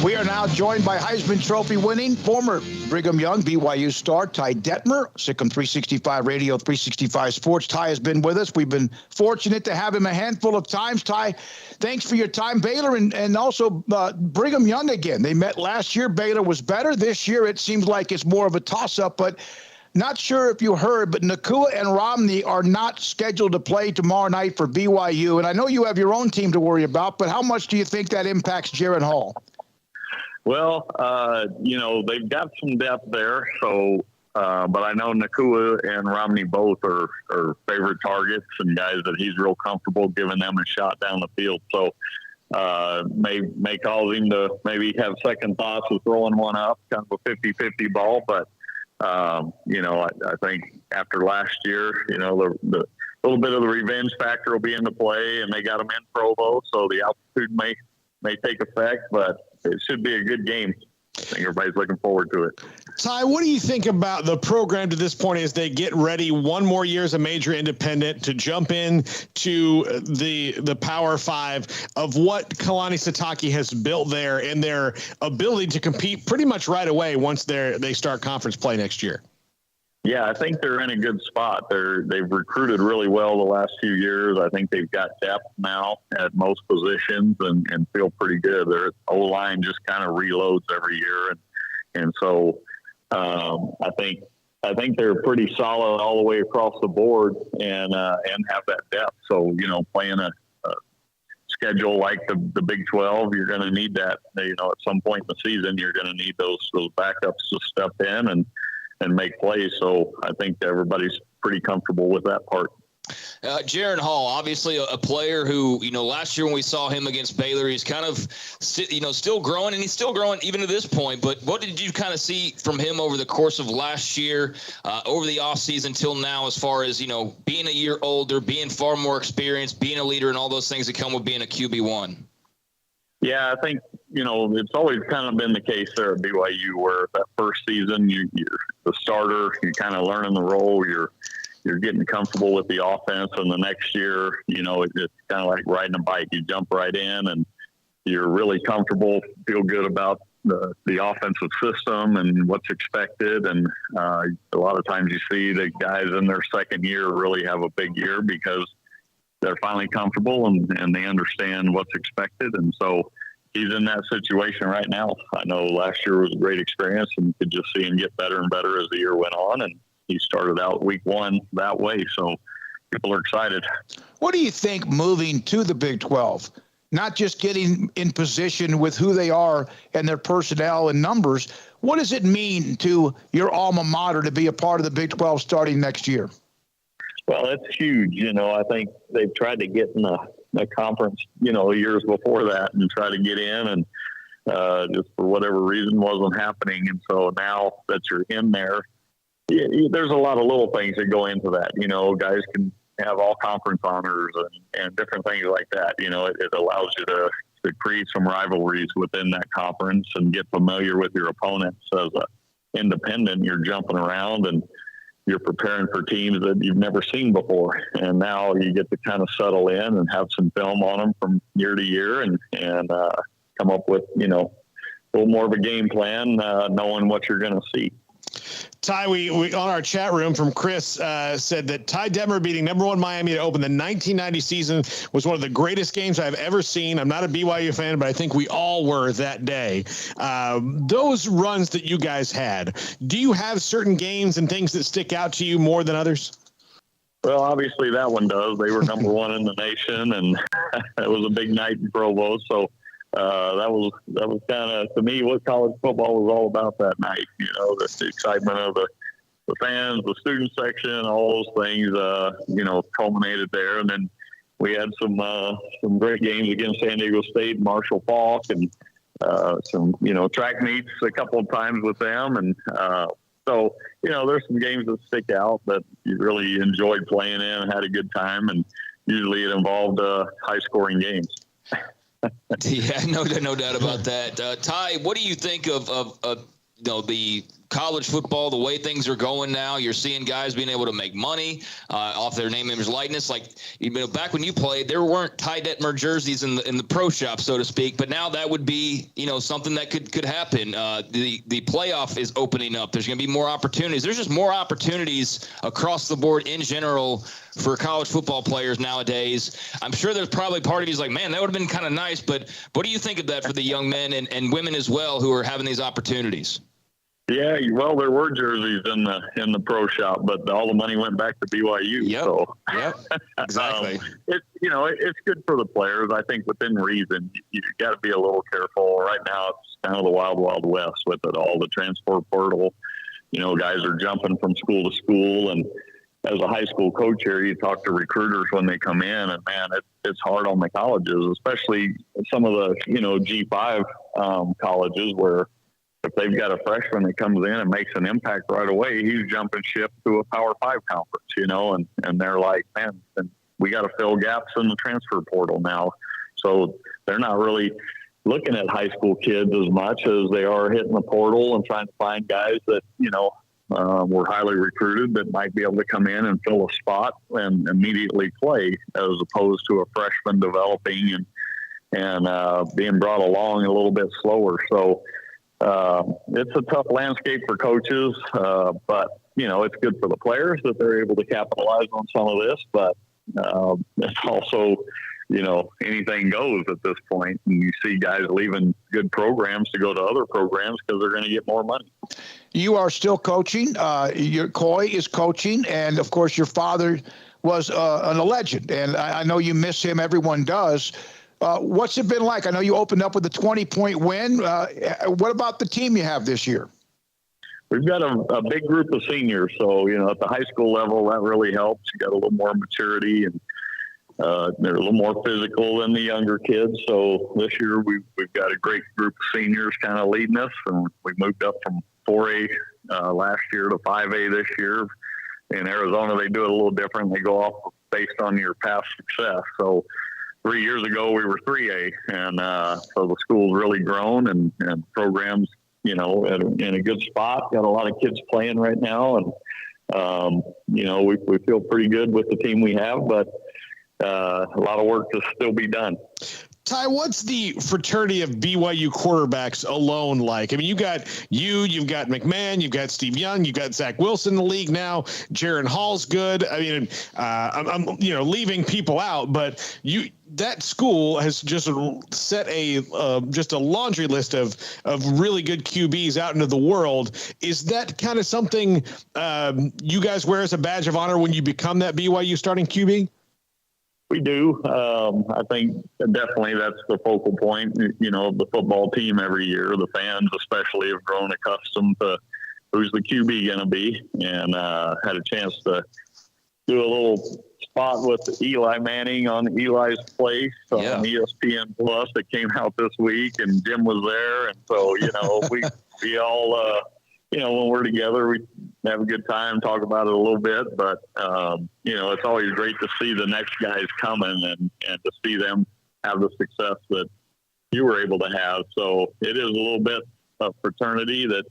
We are now joined by Heisman Trophy winning former Brigham Young BYU star Ty Detmer, Sikkim 365 Radio, 365 Sports. Ty has been with us. We've been fortunate to have him a handful of times. Ty, thanks for your time. Baylor and also Brigham Young again. They met last year. Baylor was better. This year it seems like it's more of a toss-up, but not sure if you heard, but Nakua and Romney are not scheduled to play tomorrow night for BYU. And I know you have your own team to worry about, but how much do you think that impacts Jaren Hall? Well, they've got some depth there. So, but I know Nakua and Romney both are favorite targets and guys that he's real comfortable giving them a shot down the field. So, may cause him to maybe have second thoughts of throwing one up, kind of a 50-50 ball. But, I think after last year, the little bit of the revenge factor will be into play, and they got him in Provo, so the altitude may take effect, but it should be a good game. I think everybody's looking forward to it. Ty, what do you think about the program to this point as they get ready one more year as a major independent to jump in to the Power Five of what Kalani Sitake has built there and their ability to compete pretty much right away once they start conference play next year? Yeah, I think they're in a good spot. They've recruited really well the last few years. I think they've got depth now at most positions and feel pretty good. Their O-line just kind of reloads every year. And so I think they're pretty solid all the way across the board and have that depth. So, playing a schedule like the Big 12, you're going to need that. At some point in the season, you're going to need those backups to step in and make plays. So I think everybody's pretty comfortable with that part. Jaren Hall, obviously a player who, last year when we saw him against Baylor, he's kind of, still growing, and he's still growing even to this point. But what did you kind of see from him over the course of last year, over the offseason till now, as far as, being a year older, being far more experienced, being a leader, and all those things that come with being a QB1? Yeah, I think, it's always kind of been the case there at BYU where that first season, you're the starter, you're kind of learning the role, you're getting comfortable with the offense, and the next year, it's kind of like riding a bike. You jump right in and you're really comfortable, feel good about the offensive system and what's expected. And a lot of times you see the guys in their second year really have a big year because they're finally comfortable and they understand what's expected. And so he's in that situation right now. I know last year was a great experience and you could just see him get better and better as the year went on. And he started out week one that way. So people are excited. What do you think moving to the Big 12, not just getting in position with who they are and their personnel and numbers, what does it mean to your alma mater to be a part of the Big 12 starting next year? Well, it's huge. I think they've tried to get in the conference, years before that and try to get in and just for whatever reason wasn't happening. And so now that you're in there, there's a lot of little things that go into that. Guys can have all conference honors and different things like that. It allows you to create some rivalries within that conference and get familiar with your opponents. As an independent, you're jumping around and you're preparing for teams that you've never seen before. And now you get to kind of settle in and have some film on them from year to year and come up with, a little more of a game plan, knowing what you're going to see. Ty, we on our chat room from Chris said that Ty Detmer beating number 1 Miami to open the 1990 season was one of the greatest games I've ever seen. I'm not a BYU fan, but I think we all were that day. Those runs that you guys had, do you have certain games and things that stick out to you more than others? Well, obviously that one does. They were number 1 in the nation, and it was a big night in Provo. So that was kind of, to me, what college football was all about that night. The excitement of the fans, the student section, all those things, culminated there. And then we had some great games against San Diego State, Marshall Falk, and some track meets a couple of times with them. And so there's some games that stick out that you really enjoyed playing in and had a good time. And usually it involved high scoring games. Yeah, no doubt about that. Ty, what do you think of the college football, the way things are going now, you're seeing guys being able to make money off their name, image, likeness. Like, back when you played, there weren't Ty Detmer jerseys in the pro shop, so to speak. But now that would be, something that could happen. The playoff is opening up. There's going to be more opportunities. There's just more opportunities across the board in general for college football players nowadays. I'm sure there's probably part of you's like, man, that would have been kind of nice. But what do you think of that for the young men and women as well who are having these opportunities? Yeah, well, there were jerseys in the pro shop, but all the money went back to BYU. Yep. So, Exactly. It's good for the players. I think within reason, you got to be a little careful. Right now, it's kind of the wild, wild west with it all. The transfer portal, guys are jumping from school to school, and as a high school coach here, you talk to recruiters when they come in, and man, it's hard on the colleges, especially some of the G5 colleges where if they've got a freshman that comes in and makes an impact right away, he's jumping ship to a Power 5 conference, and they're like, man, we got to fill gaps in the transfer portal now. So they're not really looking at high school kids as much as they are hitting the portal and trying to find guys that, were highly recruited that might be able to come in and fill a spot and immediately play, as opposed to a freshman developing and being brought along a little bit slower. So it's a tough landscape for coaches, but it's good for the players that they're able to capitalize on some of this. But it's also, anything goes at this point, and you see guys leaving good programs to go to other programs because they're going to get more money. You are still coaching. Your Coy is coaching, and of course, your father was a legend, and I know you miss him. Everyone does. What's it been like? I know you opened up with a 20-point win. What about the team you have this year? We've got a big group of seniors, so at the high school level, that really helps. You got a little more maturity, and they're a little more physical than the younger kids. So this year we've got a great group of seniors kind of leading us, and we moved up from 4A last year to 5A this year. In Arizona, they do it a little different. They go off based on your past success. So 3 years ago we were 3A, and so the school's really grown and programs, in a good spot. Got a lot of kids playing right now, and we feel pretty good with the team we have, but a lot of work to still be done. Ty, what's the fraternity of BYU quarterbacks alone like? I mean, you've got McMahon, you've got Steve Young, you've got Zach Wilson in the league now. Jaren Hall's good. I mean, I'm leaving people out, but that school has just set just a laundry list of really good QBs out into the world. Is that kind of something you guys wear as a badge of honor when you become that BYU starting QB? We do. I think definitely that's the focal point, of the football team every year. The fans especially have grown accustomed to who's the QB going to be, and had a chance to do a little spot with Eli Manning on Elis Place on ESPN Plus that came out this week, and Jim was there. And so, we all, when we're together, we have a good time, talk about it a little bit, but, it's always great to see the next guys coming and to see them have the success that you were able to have. So it is a little bit of fraternity that,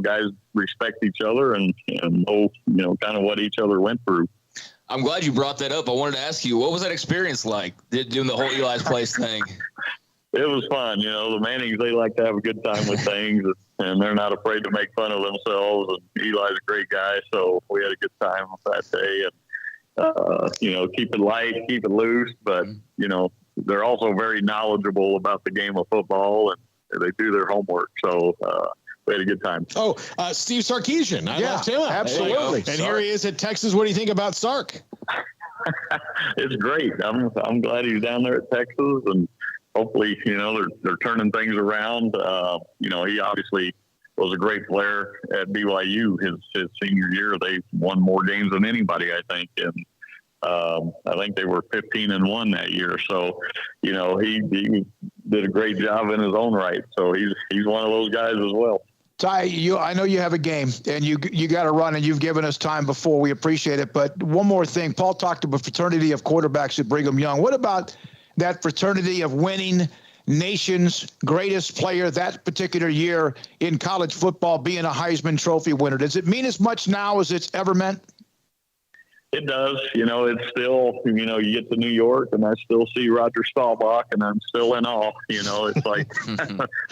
guys respect each other and know, kind of what each other went through. I'm glad you brought that up. I wanted to ask you, what was that experience like doing the whole Eli's Place thing? It was fun. The Mannings, they like to have a good time with things, and they're not afraid to make fun of themselves. And Eli's a great guy, so we had a good time that day. And, keep it light, keep it loose. But, they're also very knowledgeable about the game of football, and they do their homework. So we had a good time. Oh, Steve Sarkisian. I loved him. Absolutely. And here he is at Texas. What do you think about Sark? It's great. I'm glad he's down there at Texas, and hopefully, they're turning things around. He obviously was a great player at BYU his senior year. They won more games than anybody, I think. And I think they were 15-1 that year. So, he did a great job in his own right. So he's one of those guys as well. Ty, I know you have a game, and you got to run, and you've given us time before. We appreciate it. But one more thing. Paul talked about fraternity of quarterbacks at Brigham Young. What about that fraternity of winning nation's greatest player that particular year in college football, being a Heisman Trophy winner. Does it mean as much now as it's ever meant? It does. It's still, you get to New York and I still see Roger Staubach and I'm still in awe. It's like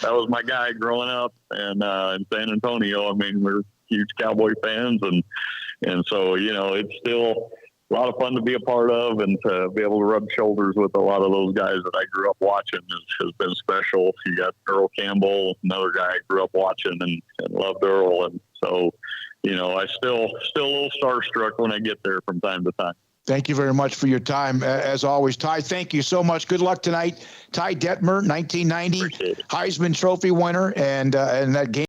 that was my guy growing up and in San Antonio. I mean, we're huge Cowboy fans and so, it's still a lot of fun to be a part of and to be able to rub shoulders with a lot of those guys that I grew up watching has been special. You got Earl Campbell, another guy I grew up watching and loved Earl. And so, I still a little starstruck when I get there from time to time. Thank you very much for your time. As always, Ty, thank you so much. Good luck tonight. Ty Detmer, 1990 Heisman Trophy winner, and that game.